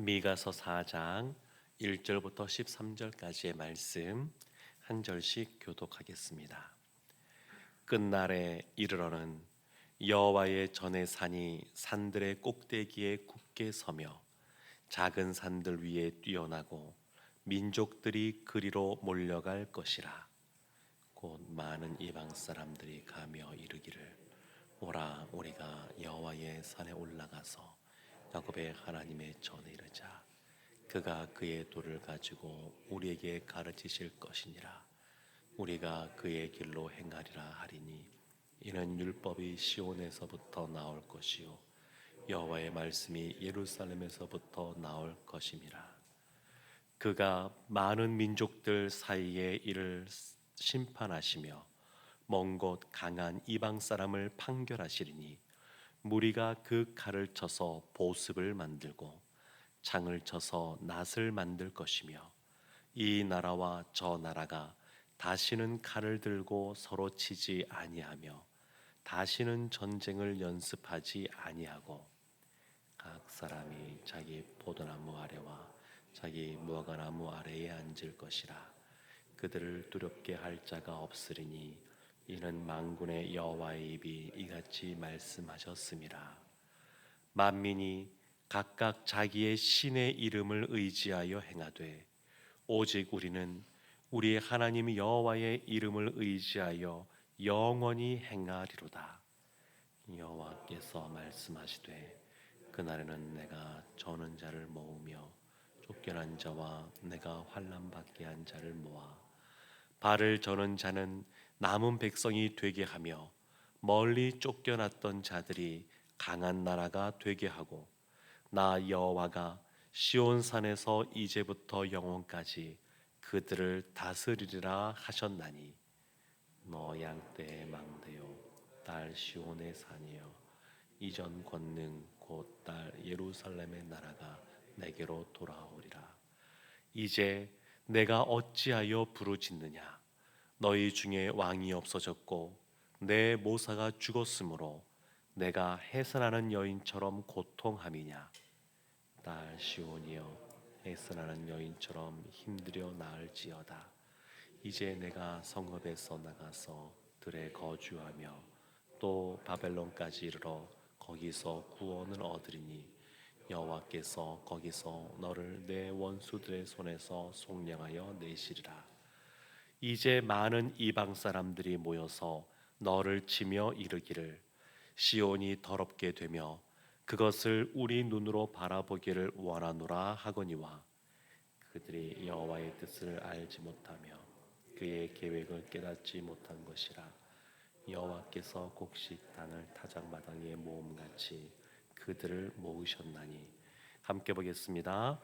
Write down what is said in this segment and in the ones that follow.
미가서 4장 1절부터 13절까지의 말씀 한 절씩 교독하겠습니다. 끝날에 이르러는 여호와의 전의 산이 산들의 꼭대기에 굳게 서며 작은 산들 위에 뛰어나고 민족들이 그리로 몰려갈 것이라. 곧 많은 이방 사람들이 가며 이르기를 오라 우리가 여호와의 산에 올라가서 야곱의 하나님의 전에 이르자. 그가 그의 도를 가지고 우리에게 가르치실 것이니라. 우리가 그의 길로 행하리라 하리니 이는 율법이 시온에서부터 나올 것이요 여호와의 말씀이 예루살렘에서부터 나올 것임이라. 그가 많은 민족들 사이에 이를 심판하시며 먼 곳 강한 이방 사람을 판결하시리니 무리가 그 칼을 쳐서 보습을 만들고 창을 쳐서 낫을 만들 것이며 이 나라와 저 나라가 다시는 칼을 들고 서로 치지 아니하며 다시는 전쟁을 연습하지 아니하고 각 사람이 자기 포도나무 아래와 자기 무화과나무 아래에 앉을 것이라. 그들을 두렵게 할 자가 없으리니 이는 만군의 여호와의 입이 이같이 말씀하셨음이라. 만민이 각각 자기의 신의 이름을 의지하여 행하되 오직 우리는 우리의 하나님 여호와의 이름을 의지하여 영원히 행하리로다. 여호와께서 말씀하시되 그날에는 내가 저는 자를 모으며 쫓겨난 자와 내가 환난 받게 한 자를 모아 발을 저는 자는 남은 백성이 되게 하며 멀리 쫓겨났던 자들이 강한 나라가 되게 하고 나 여호와가 시온 산에서 이제부터 영원까지 그들을 다스리리라 하셨나니 너 양떼의 망대요 딸 시온의 산이여 이전 권능 곧 딸 예루살렘의 나라가 내게로 돌아오리라. 이제 내가 어찌하여 부르짖느냐. 너희 중에 왕이 없어졌고 내 모사가 죽었으므로 내가 해산하는 여인처럼 고통함이냐. 딸 시온이여 해산하는 여인처럼 힘들여 나을지어다. 이제 내가 성읍에서 나가서 들에 거주하며 또 바벨론까지 이르러 거기서 구원을 얻으리니 여호와께서 거기서 너를 내 원수들의 손에서 속량하여 내시리라. 이제 많은 이방 사람들이 모여서 너를 치며 이르기를 시온이 더럽게 되며 그것을 우리 눈으로 바라보기를 원하노라 하거니와 그들이 여호와의 뜻을 알지 못하며 그의 계획을 깨닫지 못한 것이라. 여호와께서 곡식 단을 타작마당에 모음같이 그들을 모으셨나니. 함께 보겠습니다.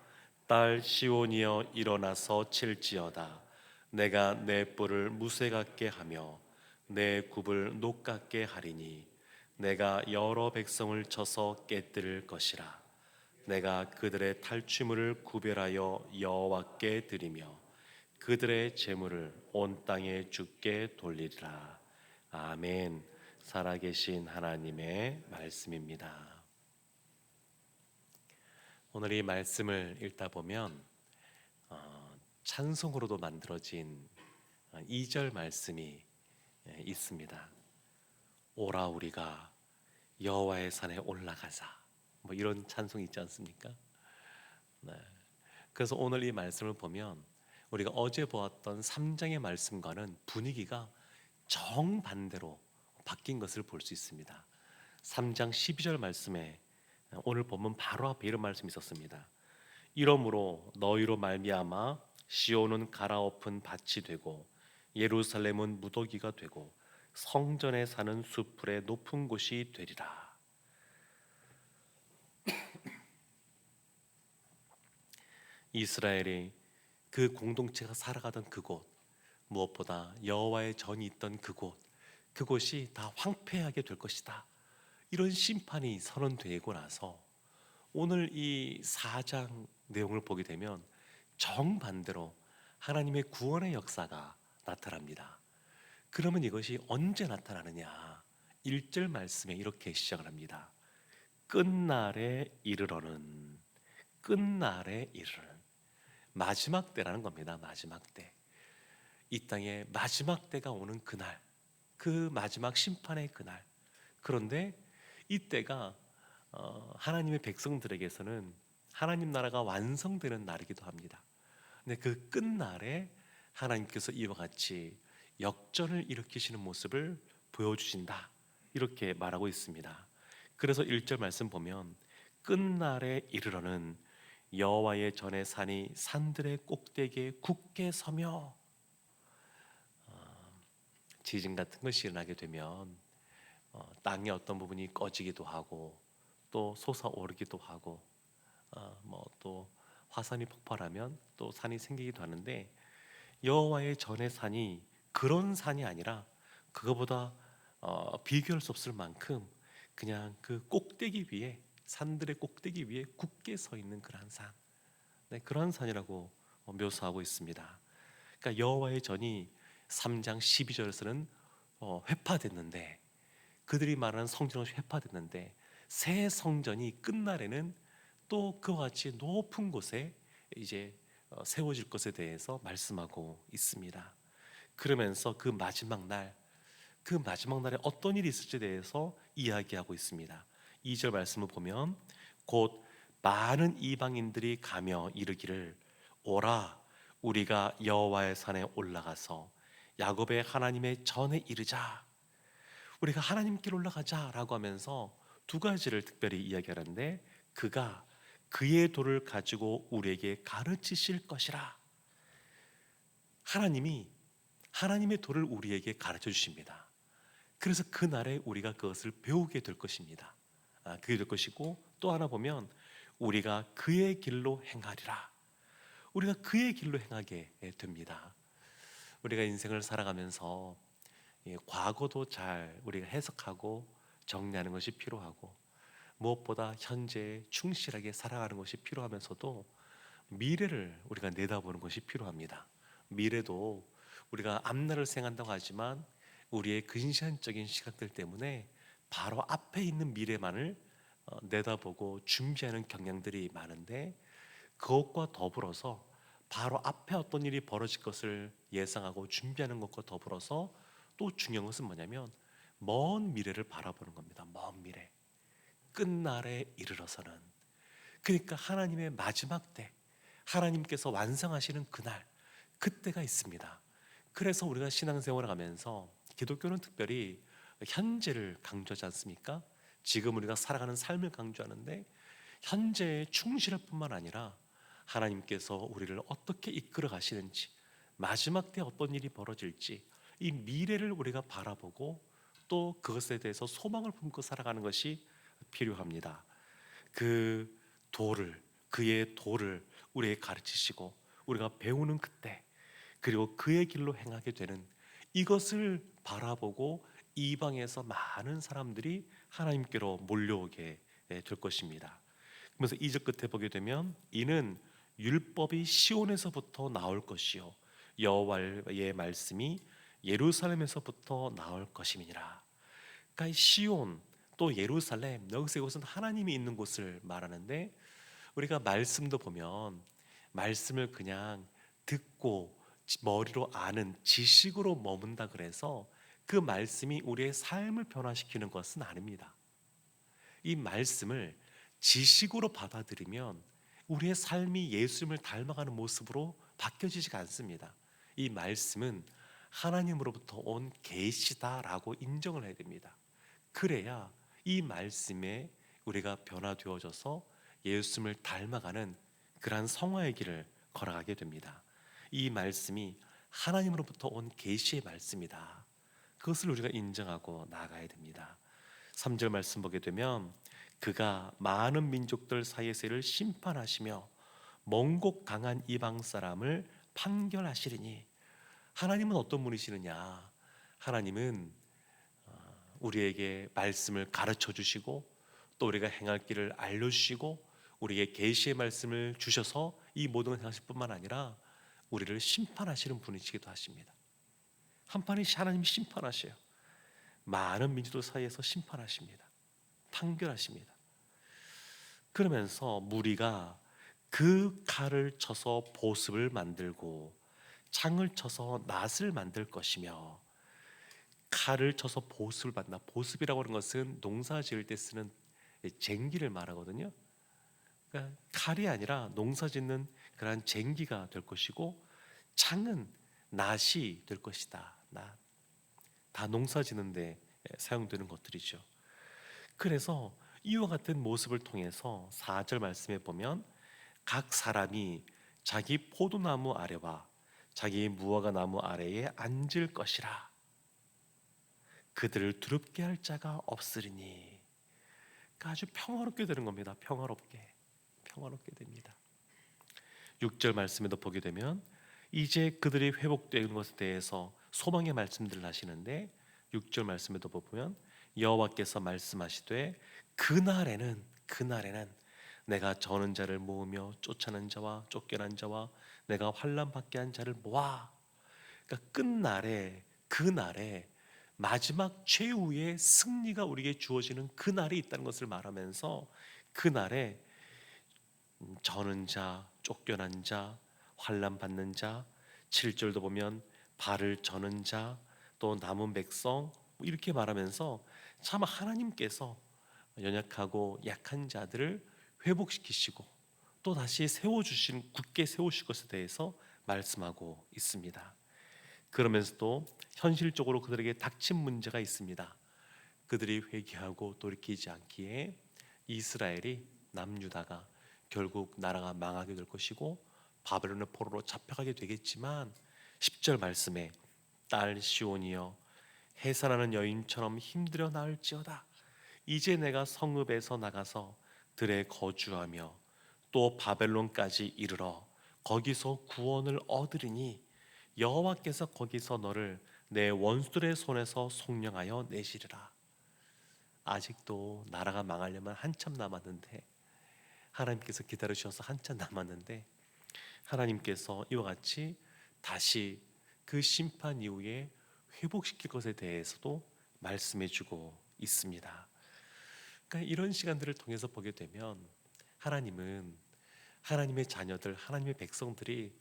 딸 시온이여 일어나서 칠지어다. 내가 내 뿔을 무쇠 같게 하며 내 굽을 녹 같게 하리니 내가 여러 백성을 쳐서 깨뜨릴 것이라. 내가 그들의 탈취물을 구별하여 여호와께 드리며 그들의 재물을 온 땅에 주께 돌리리라. 아멘. 살아계신 하나님의 말씀입니다. 오늘 이 말씀을 읽다 보면 찬송으로도 만들어진 2절 말씀이 있습니다. 오라 우리가 여호와의 산에 올라가자. 뭐 이런 찬송이 있지 않습니까? 네. 그래서 오늘 이 말씀을 보면 우리가 어제 보았던 3장의 말씀과는 분위기가 정반대로 바뀐 것을 볼 수 있습니다. 3장 12절 말씀에 오늘 보면 바로 앞에 이런 말씀이 있었습니다. 이러므로 너희로 말미암아 시온은 갈아엎은 밭이 되고 예루살렘은 무더기가 되고 성전에 사는 수풀의 높은 곳이 되리라. 이스라엘이 그 공동체가 살아가던 그곳, 무엇보다 여호와의 전이 있던 그곳이 다 황폐하게 될 것이다. 이런 심판이 선언되고 나서 오늘 이 4장 내용을 보게 되면 정반대로 하나님의 구원의 역사가 나타납니다. 그러면 이것이 언제 나타나느냐? 1절 말씀에 이렇게 시작을 합니다. 끝날에 이르러는. 끝날에 이르는 마지막 때라는 겁니다. 마지막 때. 이 땅에 마지막 때가 오는 그날, 그 마지막 심판의 그날. 그런데 이때가 하나님의 백성들에게서는 하나님 나라가 완성되는 날이기도 합니다. 근데 그 끝날에 하나님께서 이와 같이 역전을 일으키시는 모습을 보여주신다, 이렇게 말하고 있습니다. 그래서 1절 말씀 보면 끝날에 이르러는 여호와의 전의 산이 산들의 꼭대기에 굳게 서며, 지진 같은 것이 일어나게 되면 땅의 어떤 부분이 꺼지기도 하고 또 솟아오르기도 하고 또 화산이 폭발하면 또 산이 생기기도 하는데, 여호와의 전의 산이 그런 산이 아니라 그거보다 비교할 수 없을 만큼 그냥 그 꼭대기 위에, 산들의 꼭대기 위에 굳게 서 있는 그러한 산, 네, 그러한 산이라고 묘사하고 있습니다. 그러니까 여호와의 전이 3장 12절에서는 회파됐는데, 그들이 말하는 성전은 회파됐는데 새 성전이 끝날에는 또 그와 같이 높은 곳에 이제 세워질 것에 대해서 말씀하고 있습니다. 그러면서 그 마지막 날, 그 마지막 날에 어떤 일이 있을지에 대해서 이야기하고 있습니다. 2절 말씀을 보면 곧 많은 이방인들이 가며 이르기를 오라 우리가 여호와의 산에 올라가서 야곱의 하나님의 전에 이르자. 우리가 하나님께 올라가자라고 하면서 두 가지를 특별히 이야기하는데, 그가 그의 도를 가지고 우리에게 가르치실 것이라. 하나님이 하나님의 도를 우리에게 가르쳐 주십니다. 그래서 그날에 우리가 그것을 배우게 될 것입니다. 그게 될 것이고, 또 하나 보면 우리가 그의 길로 행하리라. 우리가 그의 길로 행하게 됩니다. 우리가 인생을 살아가면서 과거도 잘 우리가 해석하고 정리하는 것이 필요하고, 무엇보다 현재에 충실하게 살아가는 것이 필요하면서도 미래를 우리가 내다보는 것이 필요합니다. 미래도 우리가 앞날을 생각한다고 하지만 우리의 근시안적인 시각들 때문에 바로 앞에 있는 미래만을 내다보고 준비하는 경향들이 많은데, 그것과 더불어서 바로 앞에 어떤 일이 벌어질 것을 예상하고 준비하는 것과 더불어서 또 중요한 것은 뭐냐면 먼 미래를 바라보는 겁니다. 먼 미래, 끝날에 이르러서는, 그러니까 하나님의 마지막 때, 하나님께서 완성하시는 그날, 그때가 있습니다. 그래서 우리가 신앙생활을 하면서 기독교는 특별히 현재를 강조하지 않습니까? 지금 우리가 살아가는 삶을 강조하는데, 현재에 충실할 뿐만 아니라 하나님께서 우리를 어떻게 이끌어 가시는지, 마지막 때 어떤 일이 벌어질지, 이 미래를 우리가 바라보고 또 그것에 대해서 소망을 품고 살아가는 것이 필요합니다. 그 도를, 그의 도를 우리에게 가르치시고 우리가 배우는 그때, 그리고 그의 길로 행하게 되는 이것을 바라보고 이방에서 많은 사람들이 하나님께로 몰려오게 될 것입니다. 그래서 2절 끝에 보게 되면 이는 율법이 시온에서부터 나올 것이요 여호와의 말씀이 예루살렘에서부터 나올 것임이니라. 그러니까 이 시온 또 예루살렘, 여기서 이것은 하나님이 있는 곳을 말하는데, 우리가 말씀도 보면 말씀을 그냥 듣고 머리로 아는 지식으로 머문다 그래서 그 말씀이 우리의 삶을 변화시키는 것은 아닙니다. 이 말씀을 지식으로 받아들이면 우리의 삶이 예수님을 닮아가는 모습으로 바뀌어지지가 않습니다. 이 말씀은 하나님으로부터 온 계시다라고 인정을 해야 됩니다. 그래야 이 말씀에 우리가 변화되어져서 예수님을 닮아가는 그러한 성화의 길을 걸어가게 됩니다. 이 말씀이 하나님으로부터 온 계시의 말씀이다, 그것을 우리가 인정하고 나아가야 됩니다. 3절 말씀 보게 되면 그가 많은 민족들 사이에서 이를 심판하시며 먼 곳 강한 이방 사람을 판결하시리니. 하나님은 어떤 분이시느냐? 하나님은 우리에게 말씀을 가르쳐 주시고 또 우리가 행할 길을 알려주시고 우리에게 계시의 말씀을 주셔서 이 모든 걸 행하실 뿐만 아니라 우리를 심판하시는 분이시기도 하십니다. 한판이 하나님이 심판하셔요. 많은 민족들 사이에서 심판하십니다. 판결하십니다. 그러면서 무리가 그 칼을 쳐서 보습을 만들고 창을 쳐서 낫을 만들 것이며, 칼을 쳐서 보습을 받나. 보습이라고 하는 것은 농사 지을 때 쓰는 쟁기를 말하거든요. 그러니까 칼이 아니라 농사 짓는 그러한 쟁기가 될 것이고, 창은 낫이 될 것이다. 낫. 다 농사 지는데 사용되는 것들이죠. 그래서 이와 같은 모습을 통해서 4절 말씀에 보면 각 사람이 자기 포도나무 아래와 자기 무화과 나무 아래에 앉을 것이라. 그들을 두렵게 할 자가 없으리니. 그러니까 아주 평화롭게 되는 겁니다. 평화롭게 됩니다. 6절 말씀에도 보게 되면 이제 그들이 회복되는 것에 대해서 소망의 말씀들을 하시는데, 6절 말씀에도 보면 여호와께서 말씀하시되 그날에는 내가 저는 자를 모으며 쫓아낸 자와 쫓겨난 자와 내가 환난 받게 한 자를 모아. 그러니까 그날에 마지막 최후의 승리가 우리에게 주어지는 그날이 있다는 것을 말하면서, 그날에 저는 자, 쫓겨난 자, 환난 받는 자, 7절도 보면 발을 저는 자, 또 남은 백성, 이렇게 말하면서 참 하나님께서 연약하고 약한 자들을 회복시키시고 또 다시 세워주신, 굳게 세우실 것에 대해서 말씀하고 있습니다. 그러면서도 현실적으로 그들에게 닥친 문제가 있습니다. 그들이 회개하고 돌이키지 않기에 이스라엘이, 남유다가 결국 나라가 망하게 될 것이고 바벨론의 포로로 잡혀가게 되겠지만, 10절 말씀에 딸 시온이여 해산하는 여인처럼 힘들어 나을지어다. 이제 내가 성읍에서 나가서 들에 거주하며 또 바벨론까지 이르러 거기서 구원을 얻으리니 여호와께서 거기서 너를 내 원수들의 손에서 속량하여 내시리라. 아직도 나라가 망하려면 한참 남았는데, 하나님께서 기다리셔서 한참 남았는데, 하나님께서 이와 같이 다시 그 심판 이후에 회복시킬 것에 대해서도 말씀해주고 있습니다. 그러니까 이런 시간들을 통해서 보게 되면 하나님은 하나님의 자녀들, 하나님의 백성들이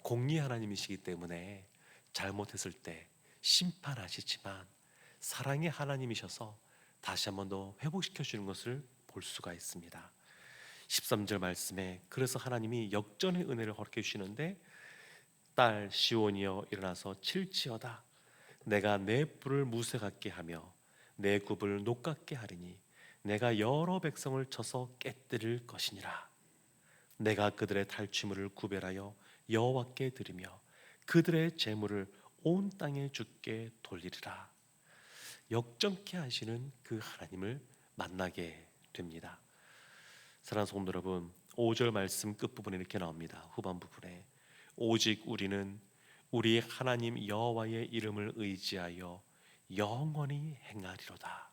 공의 하나님이시기 때문에 잘못했을 때 심판하시지만 사랑의 하나님이셔서 다시 한번 더 회복시켜 주는 것을 볼 수가 있습니다. 13절 말씀에 그래서 하나님이 역전의 은혜를 허락해 주시는데, 딸 시온이여 일어나서 칠지어다. 내가 내 뿔을 무쇠 같게 하며 내 굽을 녹 같게 하리니 내가 여러 백성을 쳐서 깨뜨릴 것이니라. 내가 그들의 탈취물을 구별하여 여호와께 드리며 그들의 재물을 온 땅에 주께 돌리리라. 역전케 하시는 그 하나님을 만나게 됩니다. 사랑하는 성도 여러분, 5절 말씀 끝부분에 이렇게 나옵니다. 후반 부분에 오직 우리는 우리 하나님 여호와의 이름을 의지하여 영원히 행하리로다.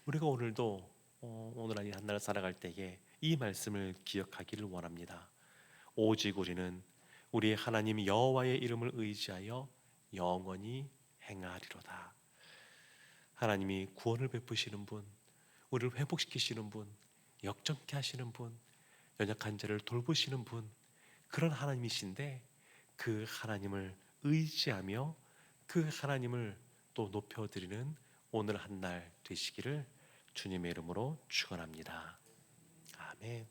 우리가 오늘도 오늘 아닌 한 날 살아갈 때에 이 말씀을 기억하기를 원합니다. 오직 우리는 우리 하나님 여호와의 이름을 의지하여 영원히 행하리로다. 하나님이 구원을 베푸시는 분, 우리를 회복시키시는 분, 역전케 하시는 분, 연약한 자를 돌보시는 분, 그런 하나님이신데 그 하나님을 의지하며 그 하나님을 또 높여드리는 오늘 한 날 되시기를 주님의 이름으로 축원합니다. 아멘.